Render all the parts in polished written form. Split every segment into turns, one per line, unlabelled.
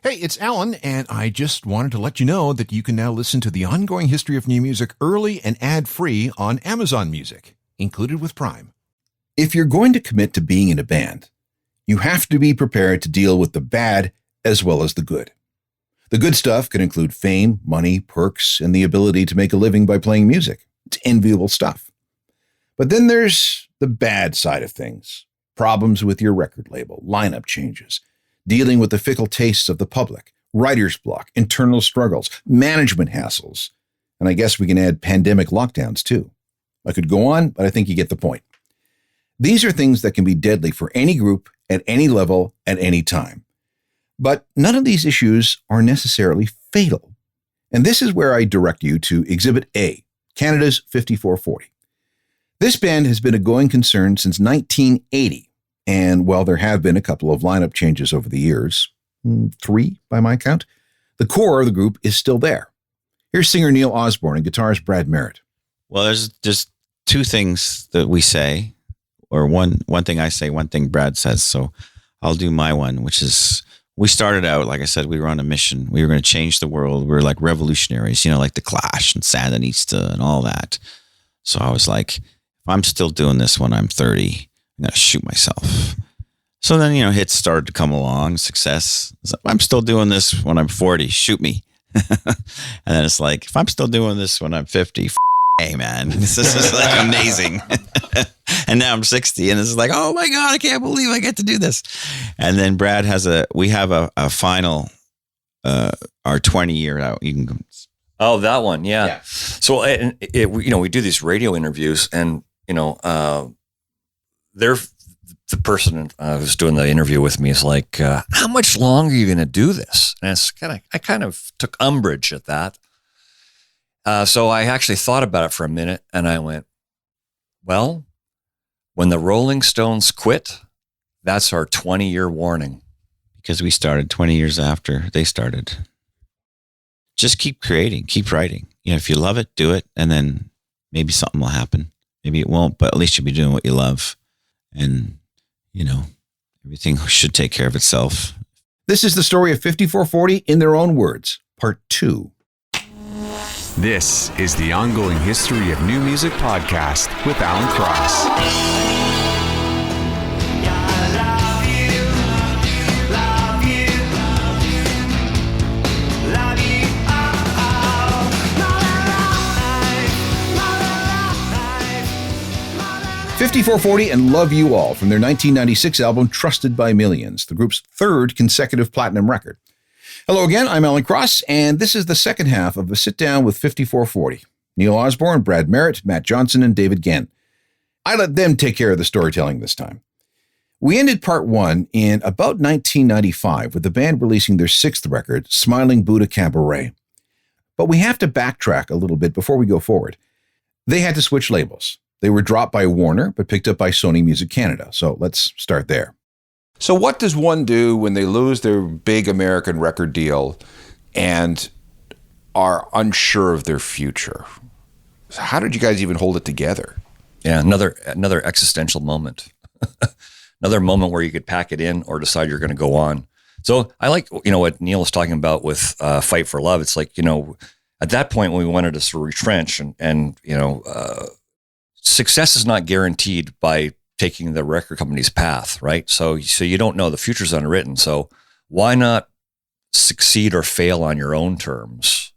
Hey, it's Alan, and I just wanted to let you know that you can now listen to the ongoing history of new music early and ad-free on Amazon Music, included with Prime.
If you're going to commit to being in a band, you have to be prepared to deal with the bad as well as the good. The good stuff can include fame, money, perks, and the ability to make a living by playing music. It's enviable stuff. But then there's the bad side of things. Problems with your record label, lineup changes, dealing with the fickle tastes of the public, writer's block, internal struggles, management hassles, and I guess we can add pandemic lockdowns too. I could go on, but I think you get the point. These are things that can be deadly for any group, at any level, at any time. But none of these issues are necessarily fatal. And this is where I direct you to Exhibit A, Canada's 5440. This band has been a going concern since 1980. And while there have been a couple of lineup changes over the years, 3 by my count, the core of the group is still there. Here's singer Neil Osborne and guitarist Brad Merritt.
Well, there's just two things that we say, or one thing I say, one thing Brad says. So I'll do my one, which is, we started out, like I said, we were on a mission. We were going to change the world. We were like revolutionaries, like the Clash and Sandinista and all that. So I was like, if I'm still doing this when I'm 30, I'm going to shoot myself. So then, hits started to come along, success. I'm still doing this when I'm 40, shoot me. And then it's like, if I'm still doing this when I'm 50, hey man, this is like amazing. And now I'm 60 and it's like, oh my God, I can't believe I get to do this. And then Brad we have a final, our 20 year out. You can.
Oh, that one. Yeah. So, we do these radio interviews and, the person who's doing the interview with me is like, how much longer are you going to do this? And I kind of took umbrage at that. So I actually thought about it for a minute and I went, well, when the Rolling Stones quit, that's our 20-year warning.
Because we started 20 years after they started. Just keep creating, keep writing. If you love it, do it. And then maybe something will happen. Maybe it won't, but at least you'll be doing what you love. And, everything should take care of itself.
This is the story of 5440 in their own words, part 2.
This is the Ongoing History of New Music podcast with Alan Cross.
5440 and Love You All from their 1996 album Trusted by Millions, the group's third consecutive platinum record. Hello again, I'm Alan Cross, and this is the second half of a sit-down with 5440. Neil Osborne, Brad Merritt, Matt Johnson, and David Genn. I let them take care of the storytelling this time. We ended part 1 in about 1995 with the band releasing their 6th record, Smiling Buddha Cabaret. But we have to backtrack a little bit before we go forward. They had to switch labels. They were dropped by Warner, but picked up by Sony Music Canada. So let's start there.
So what does one do when they lose their big American record deal and are unsure of their future? So how did you guys even hold it together?
Yeah, another existential moment. Another moment where you could pack it in or decide you're going to go on. So I like, what Neil was talking about with Fight for Love. It's like, at that point when we wanted to sort of retrench and success is not guaranteed by taking the record company's path, right? So you don't know, the future's unwritten. So why not succeed or fail on your own terms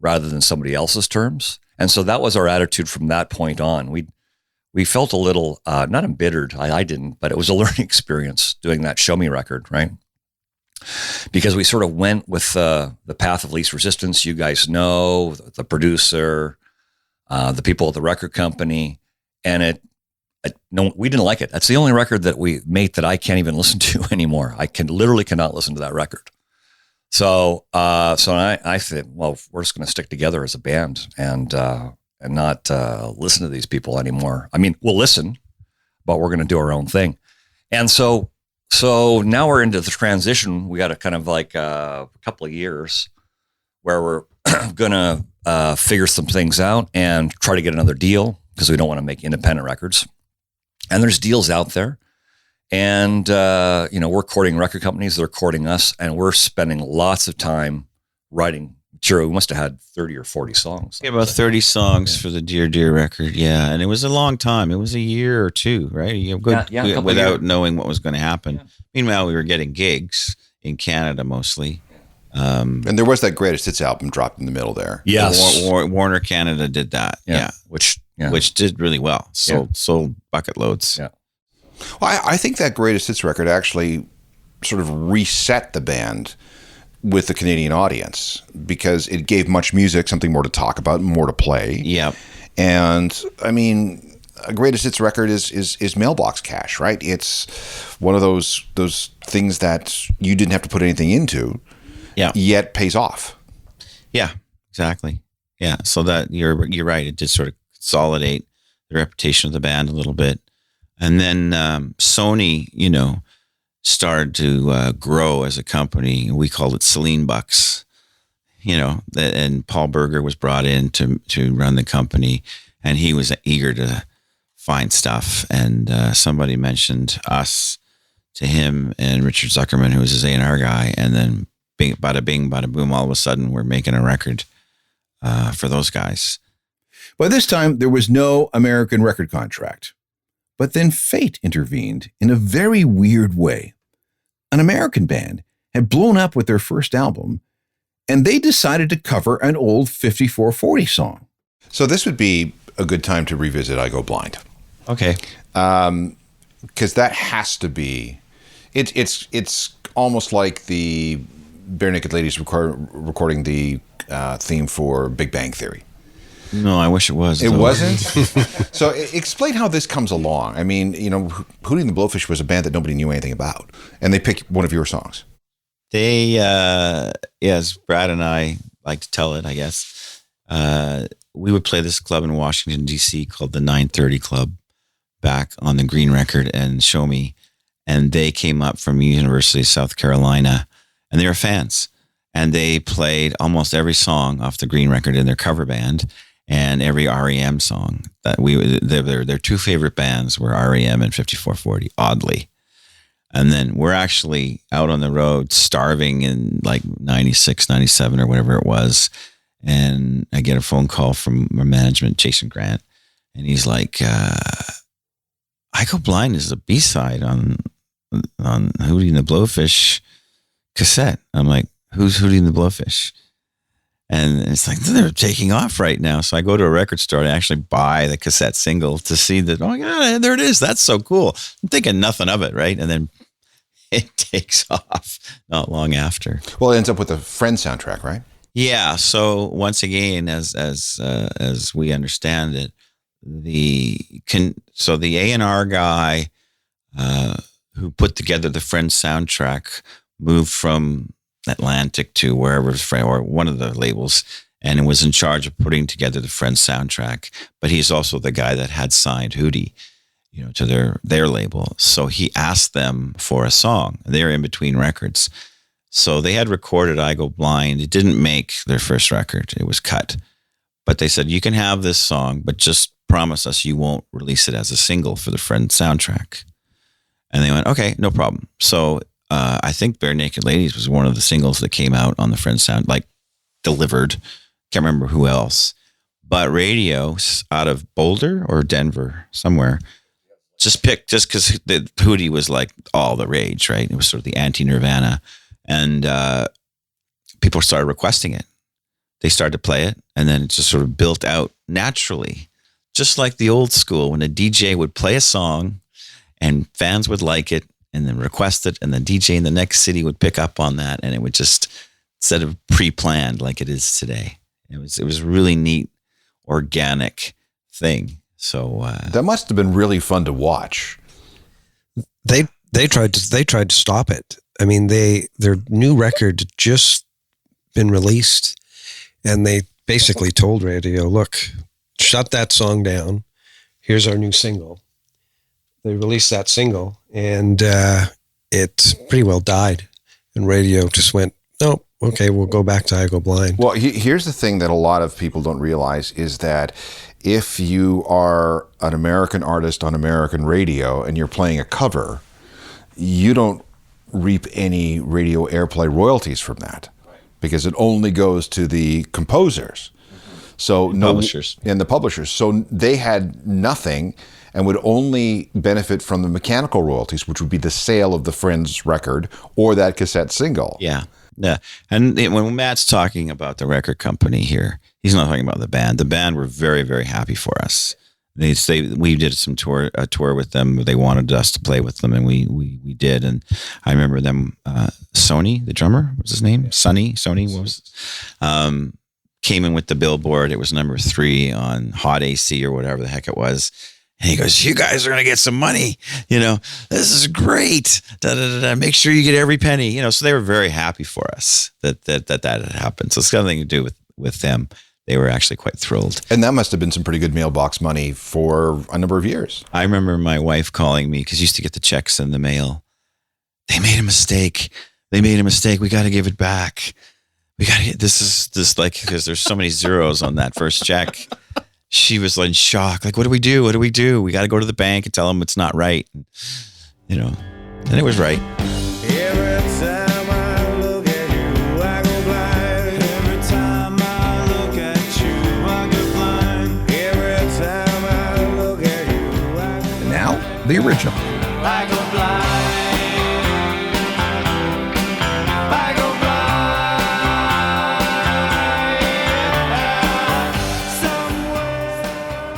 rather than somebody else's terms? And so that was our attitude from that point on. We felt a little, not embittered, I didn't, but it was a learning experience doing that Show Me record, right? Because we sort of went with the path of least resistance. You guys know, the producer, the people at the record company, and no, we didn't like it. That's the only record that we made that I can't even listen to anymore. I literally cannot listen to that record. So I said, well, we're just going to stick together as a band and not listen to these people anymore. I mean, we'll listen, but we're going to do our own thing. And so now we're into the transition. We got a kind of like a couple of years where we're going to figure some things out and try to get another deal because we don't want to make independent records. And there's deals out there. And, we're courting record companies, they're courting us, and we're spending lots of time writing material. We must have had 30 or 40 songs.
Yeah, about 30 songs for the Dear Dear record. Yeah. And it was a long time. It was a year or two, right? A couple without knowing what was going to happen. Yeah. Meanwhile, we were getting gigs in Canada mostly.
And there was that Greatest Hits album dropped in the middle there.
Yes. Warner Canada did that. Yeah. Which did really well. Sold bucket loads.
Yeah.
Well, I think that Greatest Hits record actually sort of reset the band with the Canadian audience because it gave Much Music something more to talk about, more to play.
Yeah.
And I mean, a Greatest Hits record is mailbox cash, right? It's one of those things that you didn't have to put anything into, yet pays off.
Yeah, exactly. Yeah, so that you're right. It did sort of consolidate the reputation of the band a little bit, and then Sony, started to grow as a company. We called it Celine Bucks, and Paul Berger was brought in to run the company, and he was eager to find stuff. And somebody mentioned us to him and Richard Zuckerman, who was his A&R guy, and then bada bing, bada boom, all of a sudden we're making a record for those guys.
By this time, there was no American record contract. But then fate intervened in a very weird way. An American band had blown up with their first album, and they decided to cover an old 5440 song. So this would be a good time to revisit I Go Blind.
Okay.
Because that has to be... It's almost like the Bare Naked Ladies recording the theme for Big Bang Theory.
No, I wish it was.
It wasn't? So explain how this comes along. I mean, Hootie and the Blowfish was a band that nobody knew anything about, and they picked one of your songs.
They, as Brad and I like to tell it, I guess, we would play this club in Washington, D.C. called the 930 Club back on the Green Record and Show Me, and they came up from University of South Carolina, and they were fans, and they played almost every song off the Green Record in their cover band. And every REM song that their two favorite bands were REM and 5440, oddly. And then we're actually out on the road starving in like 96, 97 or whatever it was. And I get a phone call from my management, Jason Grant. And he's like, I Go Blind is a B-side on Hootie and the Blowfish cassette. I'm like, who's Hootie and the Blowfish? And it's like, they're taking off right now. So I go to a record store and actually buy the cassette single to see that, oh my God, there it is. That's so cool. I'm thinking nothing of it, right? And then it takes off not long after.
Well, it ends up with a Friends soundtrack, right?
Yeah. So once again, as we understand it, the A&R guy who put together the Friends soundtrack moved from Atlantic to wherever, or one of the labels, and was in charge of putting together the Friends soundtrack. But he's also the guy that had signed Hootie, to their label. So he asked them for a song. They're in between records. So they had recorded I Go Blind. It didn't make their first record. It was cut. But they said, you can have this song, but just promise us you won't release it as a single for the Friends soundtrack. And they went, okay, no problem. So I think Bare Naked Ladies was one of the singles that came out on the Friends sound, like delivered. Can't remember who else. But radio out of Boulder or Denver, somewhere, just because the Hootie was like all the rage, right? It was sort of the anti-Nirvana. And people started requesting it. They started to play it, and then it just sort of built out naturally. Just like the old school, when a DJ would play a song and fans would like it, and then request it, and the DJ in the next city would pick up on that, and it would just, instead of pre-planned like it is today, it was a really neat, organic thing. So
that must have been really fun to watch.
They tried to stop it. I mean, their new record had just been released, and they basically told radio, "Look, shut that song down. Here's our new single." They released that single, and it pretty well died. And radio just went, "No, okay, we'll go back to I Go Blind."
Well, here's the thing that a lot of people don't realize is that if you are an American artist on American radio and you're playing a cover,
you don't reap any radio airplay royalties from that because it only goes to the composers. So
Publishers.
And the publishers. So they had nothing and would only benefit from the mechanical royalties, which would be the sale of the Friends record or that cassette single.
Yeah. Yeah. And when Matt's talking about the record company here, he's not talking about the band. The band were very, very happy for us. We did a tour with them. They wanted us to play with them, and we did. And I remember them. Sony, the drummer, what's his name? Sony was. Came in with the Billboard. It was number 3 on Hot AC or whatever the heck it was. And he goes, "You guys are going to get some money. This is great. Da, da, da, da. Make sure you get every penny." So they were very happy for us that had happened. So it's got nothing to do with them. They were actually quite thrilled.
And that must have been some pretty good mailbox money for a number of years.
I remember my wife calling me because I used to get the checks in the mail. They made a mistake. We got to give it back. We got to get this because there's so many zeros on that first check. She was in shock. Like, what do we do? We got to go to the bank and tell them it's not right. And it was right.
Every time I look at you, I go blind. Every time I look at you, I go blind. Every time I look at you, I go blind.
And now, the original.
I go blind. I go blind.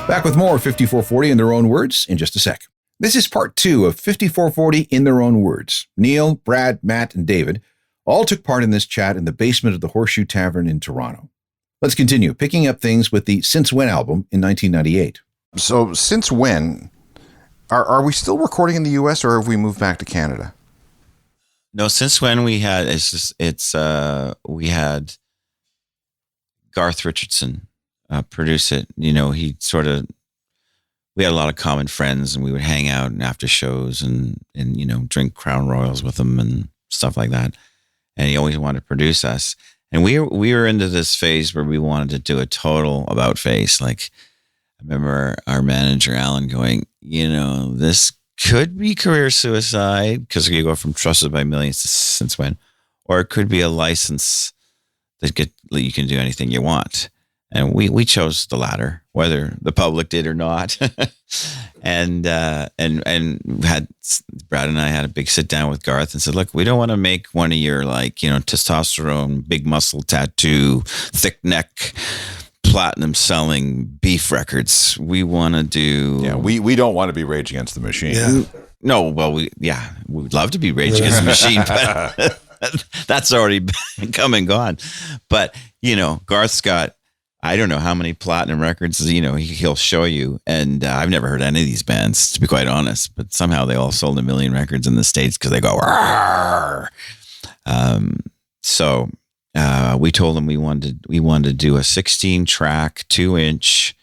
Back with more 5440 in their own words in just a sec. This is part 2 of 5440 in their own words. Neil, Brad, Matt, and David all took part in this chat in the basement of the Horseshoe Tavern in Toronto. Let's continue, picking up things with the Since When album in 1998.
So since when? Are we still recording in the U.S. or have we moved back to Canada?
No, since when we had we had Garth Richardson produce it. We had a lot of common friends, and we would hang out after shows and drink Crown Royals with him and stuff like that. And he always wanted to produce us. And we were into this phase where we wanted to do a total about face. Like, I remember our manager Alan going, this could be career suicide because you go from Trusted by Millions to Since When, or it could be a license that you can do anything you want. And we chose the latter, whether the public did or not. and had Brad and I had a big sit down with Garth and said, "Look, we don't want to make one of your testosterone, big muscle tattoo, thick neck, platinum selling beef records. We want to do."
Yeah, we don't want to be Rage Against the Machine.
Yeah.
No, well, we'd love to be Rage Against the Machine, but that's already come and gone. But Garth's got, I don't know how many platinum records, he'll show you. And I've never heard any of these bands, to be quite honest, but somehow they all sold 1 million records in the States because they go, "Rawr." So we told them we wanted to do a 16-track, 2-inch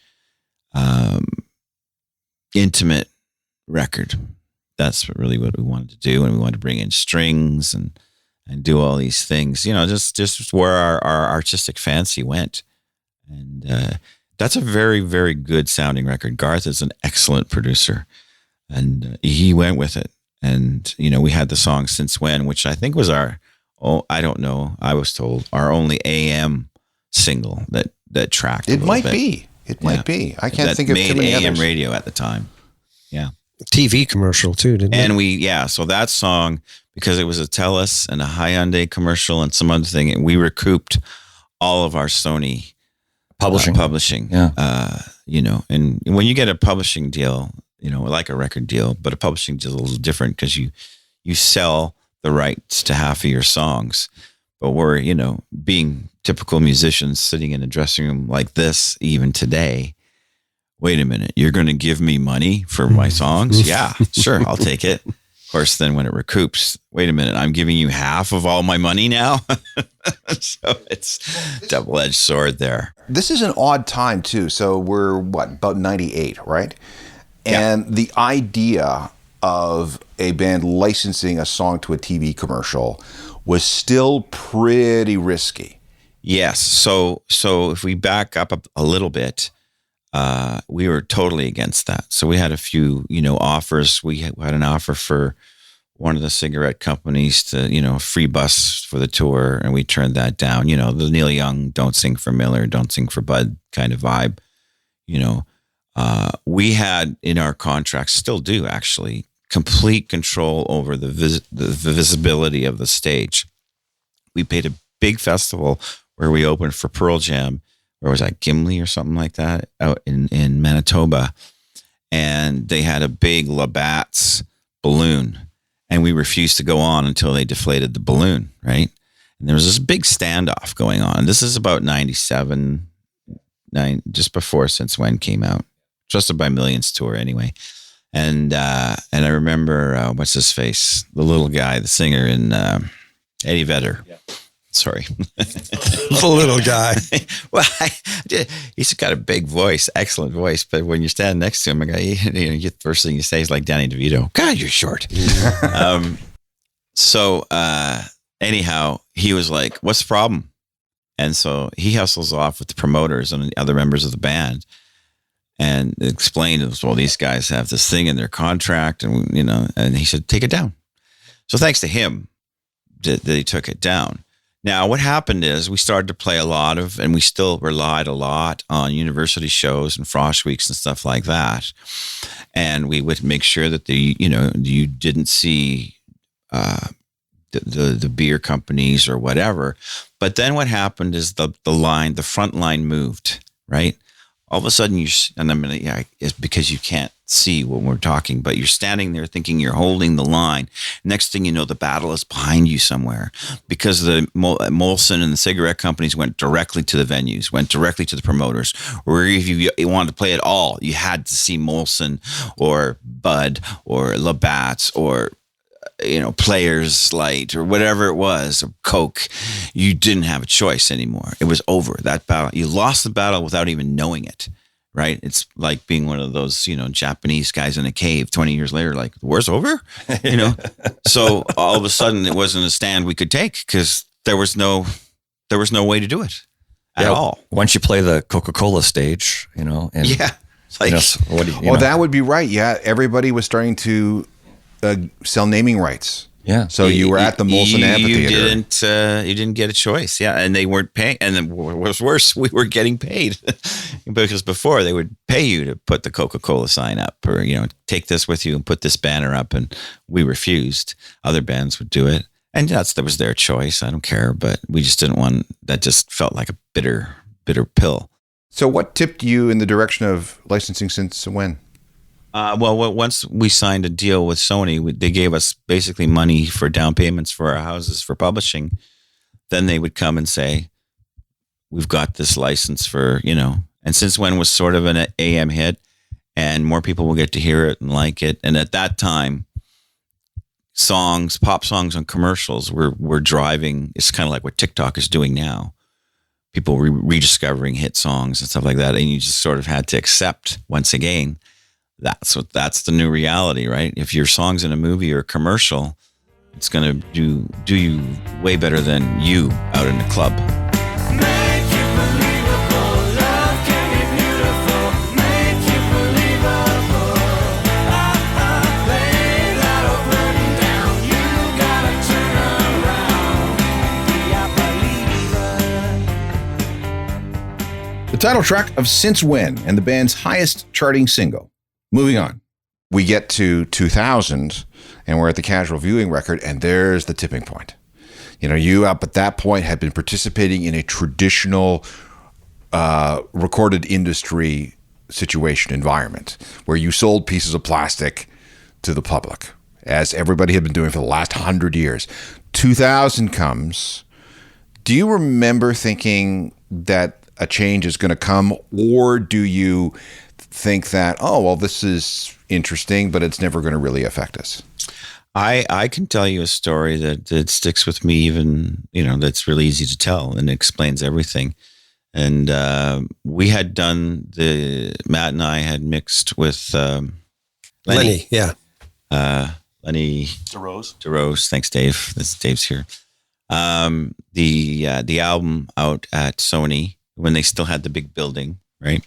intimate record. That's really what we wanted to do. And we wanted to bring in strings and do all these things, just where our artistic fancy went. And that's a very, very good sounding record. Garth is an excellent producer, and he went with it. And, we had the song Since When, which I think was I don't know, I was told, our only AM single that tracked.
It might be. It might be. I can't think of too many
AM
others.
radio at the time. Yeah.
TV commercial too, didn't it?
And so that song, because it was a TELUS and a Hyundai commercial and some other thing, and we recouped all of our Sony publishing.
Yeah.
And when you get a publishing deal, like a record deal, but a publishing deal is a little different because you sell the rights to half of your songs. But we're, being typical musicians sitting in a dressing room like this, even today, wait a minute, you're going to give me money for my songs? Yeah, sure, I'll take it. Of course, then when it recoups, wait a minute, I'm giving you half of all my money now? So it's double-edged sword there.
This is an odd time too. So we're about 98, right? And the idea of a band licensing a song to a TV commercial was still pretty risky.
Yes. So if we back up a little bit, we were totally against that. So we had a few, offers. We had an offer for one of the cigarette companies to, a free bus for the tour, and we turned that down. The Neil Young, don't sing for Miller, don't sing for Bud kind of vibe. We had in our contracts, still do actually, complete control over the visibility of the stage. We paid a big festival where we opened for Pearl Jam, where was that, Gimli or something like that, out in Manitoba. And they had a big Labatt's balloon, and we refused to go on until they deflated the balloon, right? And there was this big standoff going on. This is about 97, just before Since When came out. Trusted by Millions tour anyway. And I remember, what's his face? The little guy, the singer in Eddie Vedder. Yeah. Sorry.
The little guy.
Well, he's got a big voice, excellent voice. But when you stand next to him, the first thing you say is like Danny DeVito. God, you're short. Anyhow, he was like, what's the problem? And so he hustles off with the promoters and the other members of the band and explained, well, these guys have this thing in their contract, and and he said, take it down. So thanks to him, they took it down. Now, what happened is we started to play a lot of, and we still relied a lot on university shows and Frost Weeks and stuff like that. And we would make sure that you didn't see the beer companies or whatever. But then what happened is the front line moved, right? All of a sudden it's because you can't see when we're talking, but you're standing there thinking you're holding the line. Next thing you know, the battle is behind you somewhere, because the Molson and the cigarette companies went directly to the venues, went directly to the promoters. Or if you wanted to play at all, you had to see Molson or Bud or Labatt's or Players Light or whatever it was, or Coke. You didn't have a choice anymore. It was over. That battle, you lost the battle without even knowing it, right? It's like being one of those, Japanese guys in a cave 20 years later, like, the war's over, So all of a sudden it wasn't a stand we could take, because there was no way to do it at all.
Once you play the Coca-Cola stage, and
yeah. Like,
that would be right. Yeah. Everybody was starting to sell naming rights. Yeah. So you were at the Molson Amphitheater.
You didn't get a choice. Yeah. And they weren't paying. And then what was worse, we were getting paid because before they would pay you to put the Coca-Cola sign up, or, take this with you and put this banner up. And we refused. Other bands would do it. And that was their choice. I don't care, but we just didn't want, that just felt like a bitter pill.
So what tipped you in the direction of licensing Since When?
Once we signed a deal with Sony, they gave us basically money for down payments for our houses for publishing. Then they would come and say, we've got this license for, and Since When was sort of an AM hit, and more people will get to hear it and like it. And at that time, pop songs on commercials were driving. It's kind of like what TikTok is doing now. People rediscovering hit songs and stuff like that. And you just sort of had to accept, once again, that's the new reality, right? If your song's in a movie or a commercial, it's going to do you way better than you out in the club.
Make you believable, love can be beautiful. Make you believable. Lay that old burden down. You gotta turn around. Be a believer.
The title track of Since When, and the band's highest charting single. Moving on.
We get to 2000 and we're at the casual viewing record, and there's the tipping point. You up at that point had been participating in a traditional recorded industry situation environment where you sold pieces of plastic to the public, as everybody had been doing for the last 100 years. 2000 comes. Do you remember thinking that a change is going to come, or do you think that, this is interesting, but it's never going to really affect us?
I can tell you a story that sticks with me, even, that's really easy to tell and explains everything. And we had done Matt and I had mixed with Lenny.
Yeah.
Lenny DeRose. Thanks, Dave. Dave's here. The album out at Sony when they still had the big building, right?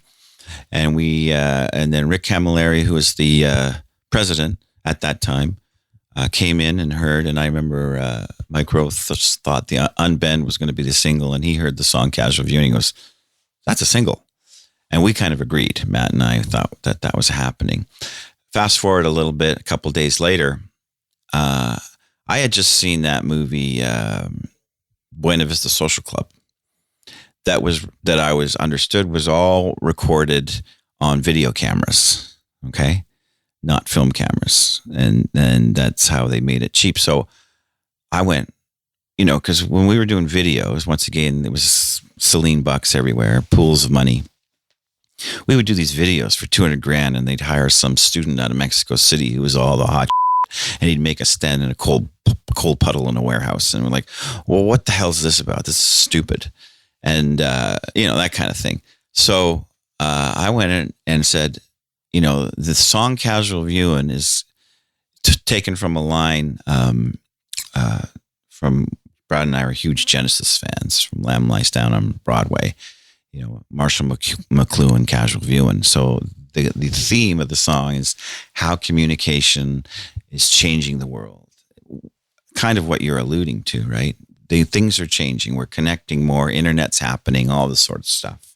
And and then Rick Camilleri, who was the president at that time, came in and heard, and I remember Mike Roth thought the Unbend was going to be the single, and he heard the song Casual View, and he goes, that's a single. And we kind of agreed. Matt and I thought that was happening. Fast forward a little bit, a couple days later, I had just seen that movie, Buena Vista Social Club. That I was understood was all recorded on video cameras, okay, not film cameras, and that's how they made it cheap. So I went, because when we were doing videos, once again, there was Celine bucks everywhere, pools of money. We would do these videos for $200,000, and they'd hire some student out of Mexico City who was all the hot, and he'd make us stand in a cold puddle in a warehouse, and we're like, well, what the hell is this about? This is stupid. And, that kind of thing. So I went in and said, the song Casual Viewing is taken from a line from Brad and I are huge Genesis fans from Lamb Lies Down on Broadway, Marshall McLuhan, Casual Viewing. So the theme of the song is how communication is changing the world. Kind of what you're alluding to, right? Things are changing. We're connecting more. Internet's happening, all this sort of stuff.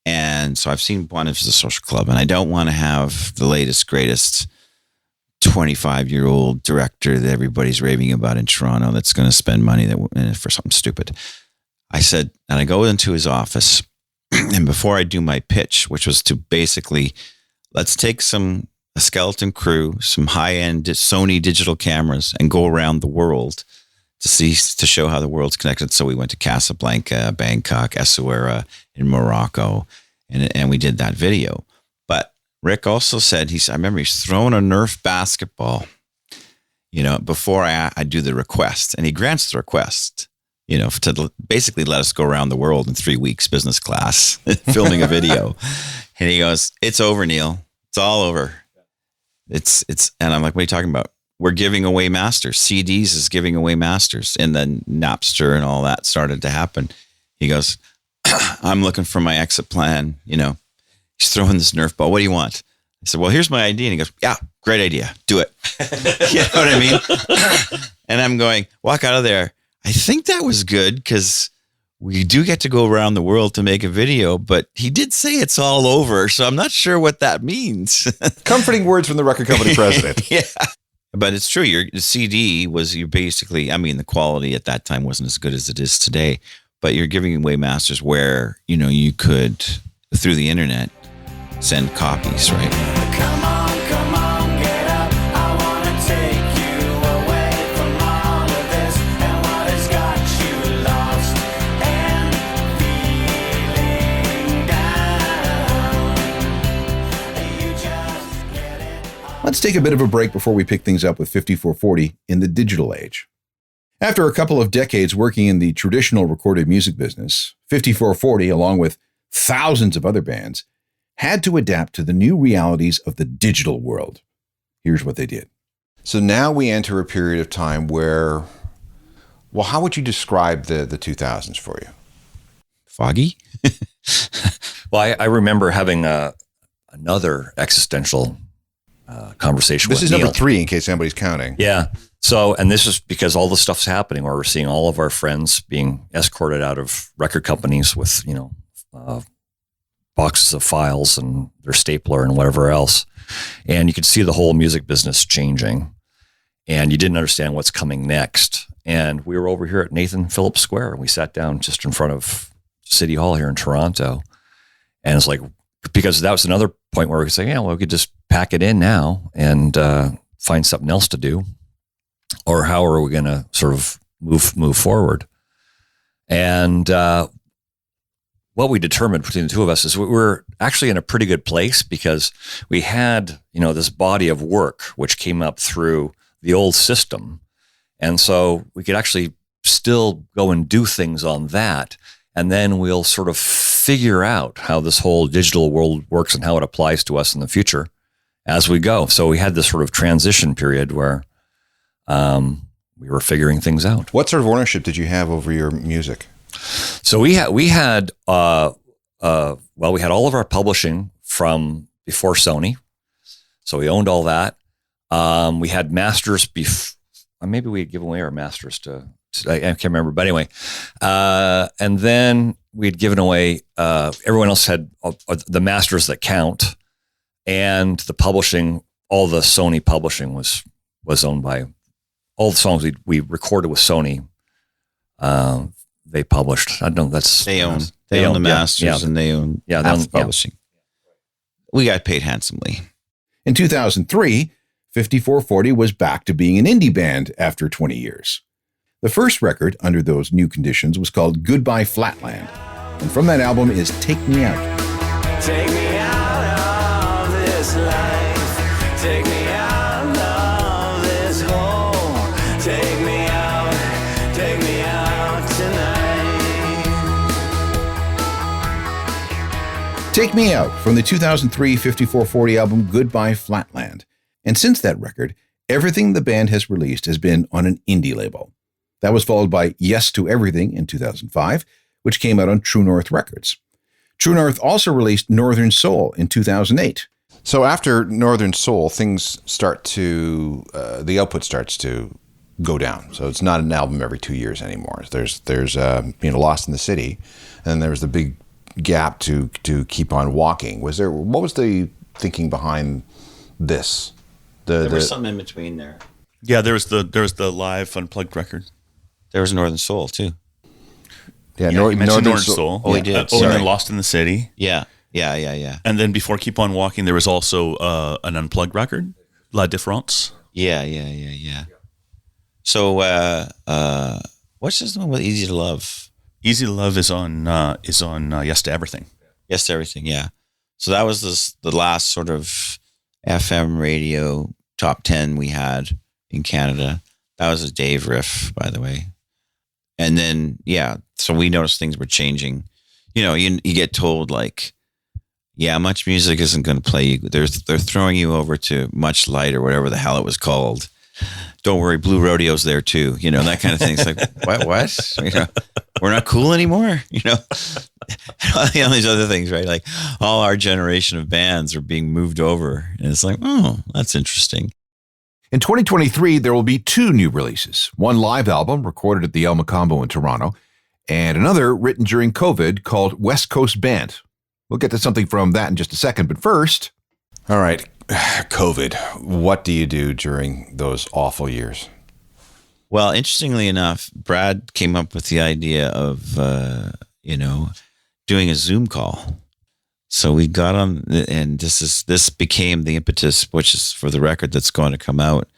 And so I've seen Buena Vista Social Club, and I don't want to have the latest, greatest 25-year-old director that everybody's raving about in Toronto that's going to spend money for something stupid. I said, and I go into his office, and before I do my pitch, which was to basically, let's take a skeleton crew, some high-end Sony digital cameras, and go around the world to show how the world's connected. So we went to Casablanca, Bangkok, Essaouira in Morocco, and we did that video. But Rick also said, I remember he's throwing a Nerf basketball, before I do the request, and he grants the request, to basically let us go around the world in 3 weeks, business class, filming a video. And he goes, it's over, Neil. It's all over. And I'm like, what are you talking about? We're giving away masters. CDs is giving away masters. And then Napster and all that started to happen. He goes, I'm looking for my exit plan. He's throwing this Nerf ball. What do you want? I said, well, here's my idea. And he goes, yeah, great idea. Do it. You know what I mean? And I'm going, walk out of there. I think that was good because we do get to go around the world to make a video, but he did say it's all over. So I'm not sure what that means.
Comforting words from the record company president.
Yeah. But it's true. Your CD was the quality at that time wasn't as good as it is today, but you're giving away masters where, you could, through the internet, send copies, right?
Come on, get up. I want to take you away from all of this and what has got you lost and feeling down. You just get it.
Let's take a bit of a break before we pick things up with 5440 in the digital age. After a couple of decades working in the traditional recorded music business, 5440, along with thousands of other bands, had to adapt to the new realities of the digital world. Here's what they did.
So now we enter a period of time where, well, how would you describe the 2000s for you?
Foggy?
Well, I remember having another existential conversation with
This is
Neil.
number 3 in case anybody's counting.
Yeah. So, and this is because all the stuff's happening where we're seeing all of our friends being escorted out of record companies with, boxes of files and their stapler and whatever else. And you could see the whole music business changing and you didn't understand what's coming next. And we were over here at Nathan Phillips Square and we sat down just in front of City Hall here in Toronto. And it's like, because that was another point where we could say, yeah, well, we could just pack it in now and find something else to do. Or how are we going to sort of move forward? And what we determined between the two of us is we were actually in a pretty good place because we had, this body of work which came up through the old system. And so we could actually still go and do things on that. And then we'll sort of figure out how this whole digital world works and how it applies to us in the future as we go. So we had this sort of transition period where we were figuring things out.
What sort of ownership did you have over your music?
So we had all of our publishing from before Sony. So we owned all that. We had masters maybe we had given away our masters to I can't remember, but anyway. And then we'd given away, everyone else had the masters that count, and the publishing, all the Sony publishing was owned by, all the songs we recorded with Sony. They published. I don't know.
They own the masters, and they own half the publishing. We got paid handsomely.
In 2003, 5440 was back to being an indie band after 20 years. The first record under those new conditions was called Goodbye Flatland, and from that album is Take Me Out.
Take me out of this life. Take me out of this home. Take me out tonight.
Take Me Out from the 2003 5440 album Goodbye Flatland. And since that record, everything the band has released has been on an indie label. That was followed by Yes to Everything in 2005, which came out on True North Records. True North also released Northern Soul in 2008.
So after Northern Soul, things start to, the output starts to go down. So it's not an album every 2 years anymore. There's Lost in the City, and there was the big gap to Keep on Walking. What was the thinking behind this?
There was something in between there.
Yeah, there was the live unplugged record.
There was Northern Soul too.
Yeah,
You mentioned Northern Soul.
Oh, he did.
And then Lost in the City.
Yeah.
And then before Keep on Walking, there was also an unplugged record, La Différence.
Yeah. So, what's this one with Easy to Love?
Easy to Love is on Yes to Everything.
Yes to Everything, yeah. So that was the last sort of FM radio top 10 we had in Canada. That was a Dave riff, by the way. And then, so we noticed things were changing. You get told like, Much Music isn't going to play you. They're throwing you over to Much Light or whatever the hell it was called. Don't worry, Blue Rodeo's there too. That kind of thing. It's like, what? We're not cool anymore. All these other things, right? Like all our generation of bands are being moved over. And it's like, oh, that's interesting.
In 2023, there will be 2 new releases. One live album recorded at the El Macambo in Toronto, and another written during COVID called West Coast Band. We'll get to something from that in just a second, but first...
All right, COVID. What do you do during those awful years?
Well, interestingly enough, Brad came up with the idea of, doing a Zoom call. So we got on, and this became the impetus, which is for the record that's going to come out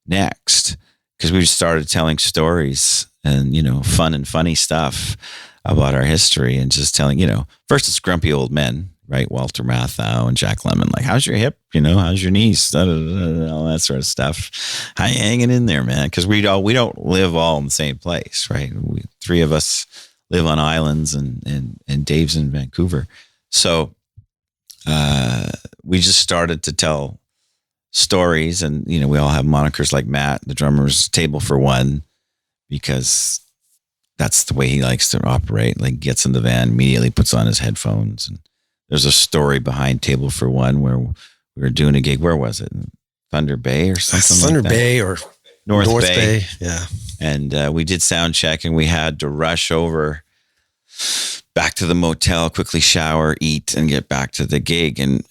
next, because we started telling stories and, fun and funny stuff about our history, and just telling, first it's grumpy old men, right? Walter Matthau and Jack Lemmon, like, how's your hip? How's your knees? All that sort of stuff. How you hanging in there, man? Because we don't live all in the same place, right? 3 of us live on islands, and Dave's in Vancouver. So we just started to tell stories, and we all have monikers like Matt, the drummer's Table for One, because that's the way he likes to operate. Like, gets in the van, immediately puts on his headphones, and there's a story behind Table for One where we were doing a gig. Where was it? Thunder Bay or something?
Thunder Bay or
North Bay.
Yeah.
And we did sound check, and we had to rush over back to the motel, quickly shower, eat, and get back to the gig. And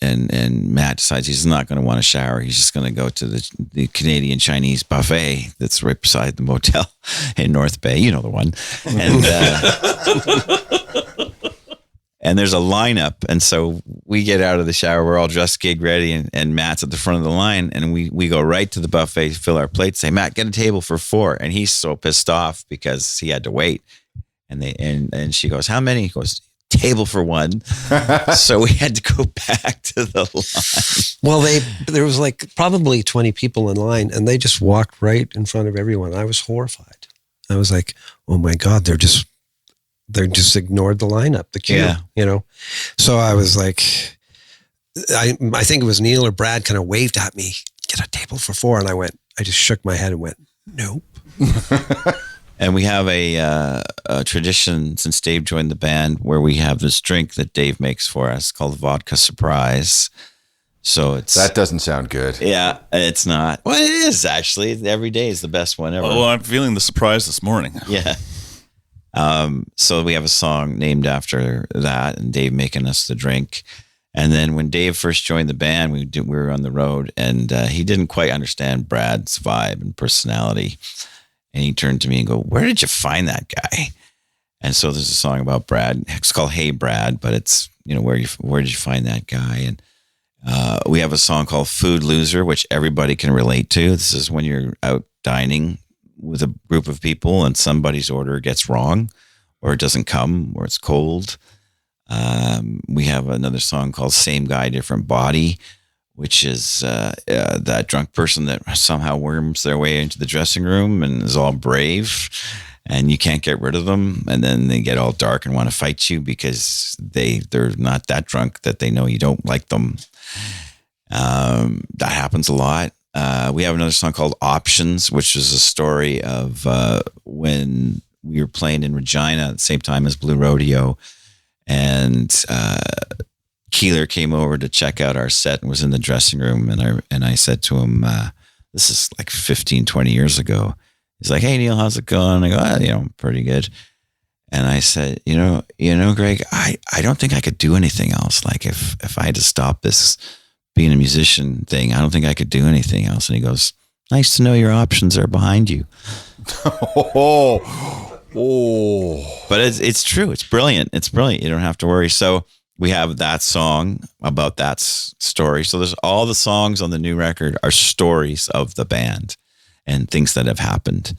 Matt decides he's not going to want to shower. He's just going to go to the Canadian Chinese buffet that's right beside the motel in North Bay. You know the one. And there's a lineup. And so we get out of the shower. We're all dressed, gig ready, and Matt's at the front of the line. And we go right to the buffet, fill our plates, say, Matt, get a table for 4. And he's so pissed off because he had to wait. And she goes, how many? He goes, table for 1. So we had to go back to the line.
Well, there was like probably 20 people in line, and they just walked right in front of everyone. I was horrified. I was like, oh my God, they just ignored the lineup, the queue, So I was like, I think it was Neil or Brad kind of waved at me, get a table for 4. And I just shook my head and went, nope.
And we have a tradition since Dave joined the band where we have this drink that Dave makes for us called Vodka Surprise. So it's
That doesn't sound good.
yeah, it's not. Well, it is actually. Every day is the best one ever.
Oh, I'm feeling the surprise this morning.
Yeah. So we have a song named after that, and Dave making us the drink. And then when Dave first joined the band, we were on the road, and he didn't quite understand Brad's vibe and personality. And he turned to me and go, "Where did you find that guy?" And so there's a song about Brad. It's called "Hey Brad," but it's where did you find that guy? And we have a song called "Food Loser," which everybody can relate to. This is when you're out dining with a group of people and somebody's order gets wrong, or it doesn't come, or it's cold. We have another song called "Same Guy, Different Body," which is that drunk person that somehow worms their way into the dressing room and is all brave, and you can't get rid of them. And then they get all dark and want to fight you because they're not that drunk that they know you don't like them. That happens a lot. We have another song called "Options," which is a story of when we were playing in Regina at the same time as Blue Rodeo, and Keeler came over to check out our set and was in the dressing room, and I said to him, this is like 15, 20 years ago. He's like, "Hey Neil, how's it going?" I go, pretty good. And I said, Greg, I don't think I could do anything else. Like if I had to stop this being a musician thing, I don't think I could do anything else. And he goes, "Nice to know your options are behind you." But it's true. It's brilliant. It's brilliant. You don't have to worry. So we have that song about that story. So there's all the songs on the new record are stories of the band and things that have happened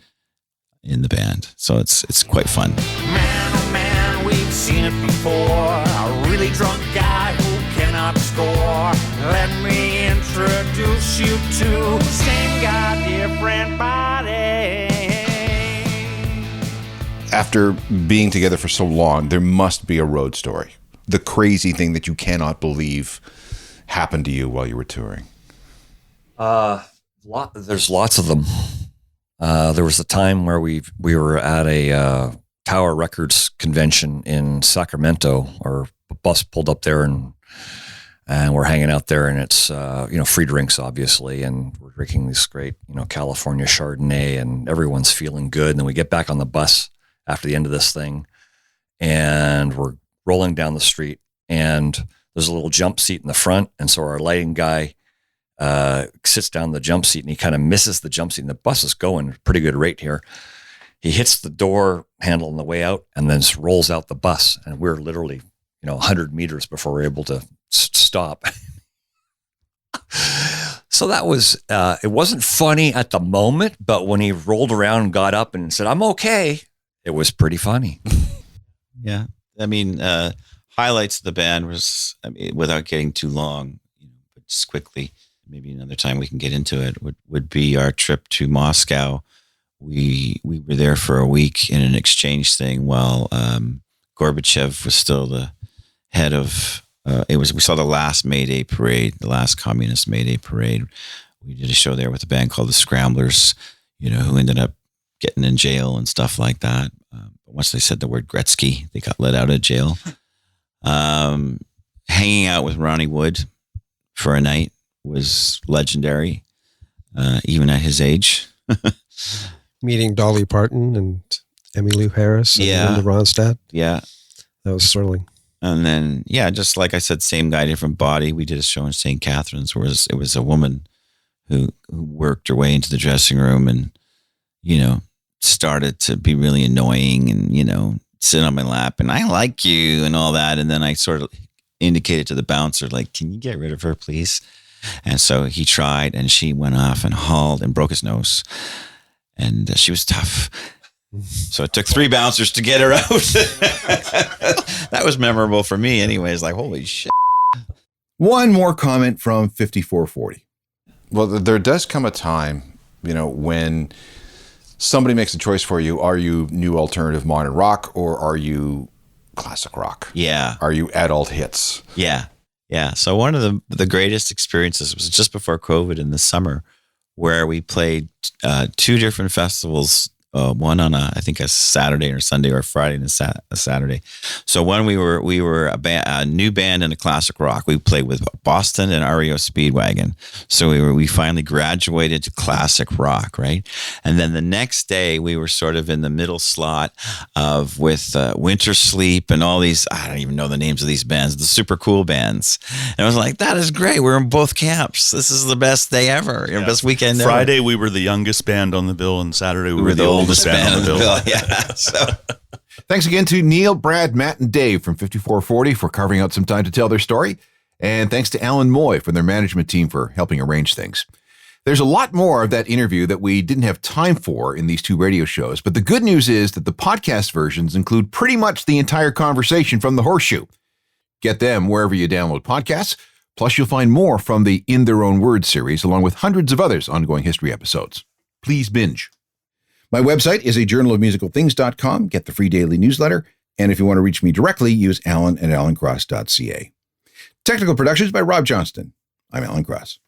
in the band. So it's quite fun.
Man, oh man, we've seen it before. A really drunk guy who cannot score. Let me introduce you to same guy, different body.
After being together for so long, there must be a road story. The crazy thing that you cannot believe happened to you while you were touring.
There's lots of them. There was a time where we were at a Tower Records convention in Sacramento. Our bus pulled up there, and we're hanging out there, and it's free drinks obviously, and we're drinking this great California Chardonnay, and everyone's feeling good. And then we get back on the bus after the end of this thing, and we're rolling down the street, and there's a little jump seat in the front, and so our lighting guy sits down the jump seat, and he kind of misses the jump seat, and the bus is going at a pretty good rate here. He hits the door handle on the way out, and then rolls out the bus, and we're literally 100 meters before we're able to stop. So that was it wasn't funny at the moment, but when he rolled around and got up and said, "I'm okay," it was pretty funny.
Yeah. I mean, highlights of the band was, without getting too long, but just quickly, maybe another time we can get into it, would be our trip to Moscow. We were there for a week in an exchange thing while Gorbachev was still the head of, we saw the last May Day parade, the last communist May Day parade. We did a show there with a band called the Scramblers, who ended up getting in jail and stuff like that. But once they said the word Gretzky, they got let out of jail. Hanging out with Ronnie Wood for a night was legendary, even at his age.
Meeting Dolly Parton and Emmylou Harris and Linda Ronstadt.
Yeah.
That was thrilling.
And then, just like I said, same guy, different body. We did a show in St. Catharines where it was a woman who worked her way into the dressing room and, started to be really annoying and, sit on my lap and "I like you" and all that. And then I sort of indicated to the bouncer, like, "Can you get rid of her, please?" And so he tried, and she went off and hauled and broke his nose. And she was tough. So it took 3 bouncers to get her out. That was memorable for me anyways. Like, holy shit.
One more comment from 5440.
Well, there does come a time, when somebody makes a choice for you. Are you new alternative modern rock, or are you classic rock?
Yeah.
Are you adult hits?
Yeah. Yeah. So one of the greatest experiences was just before COVID in the summer, where we played 2 different festivals one on I think a Saturday or Sunday or Friday and a Saturday. So when we were a new band in a classic rock. We played with Boston and REO Speedwagon. So we finally graduated to classic rock, right? And then the next day we were sort of in the middle slot with Winter Sleep and all these, I don't even know the names of these bands, the super cool bands. And I was like, that is great. We're in both camps. This is the best day ever. Best weekend ever.
Friday we were the youngest band on the bill, and Saturday we were the oldest band on the bill.
Yeah. So.
Thanks again to Neil, Brad, Matt, and Dave from 5440 for carving out some time to tell their story. And thanks to Alan Moy from their management team for helping arrange things. There's a lot more of that interview that we didn't have time for in these two radio shows, but the good news is that the podcast versions include pretty much the entire conversation from the Horseshoe. Get them wherever you download podcasts. Plus, you'll find more from the In Their Own Words series, along with hundreds of others ongoing history episodes. Please binge.
My website is a journalofmusicalthings.com. Get the free daily newsletter. And if you want to reach me directly, use alan@alancross.ca. Technical productions by Rob Johnston. I'm Alan Cross.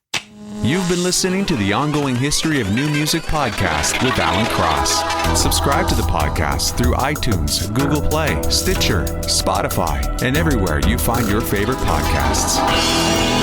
You've been listening to the Ongoing History of New Music podcast with Alan Cross. Subscribe to the podcast through iTunes, Google Play, Stitcher, Spotify, and everywhere you find your favorite podcasts.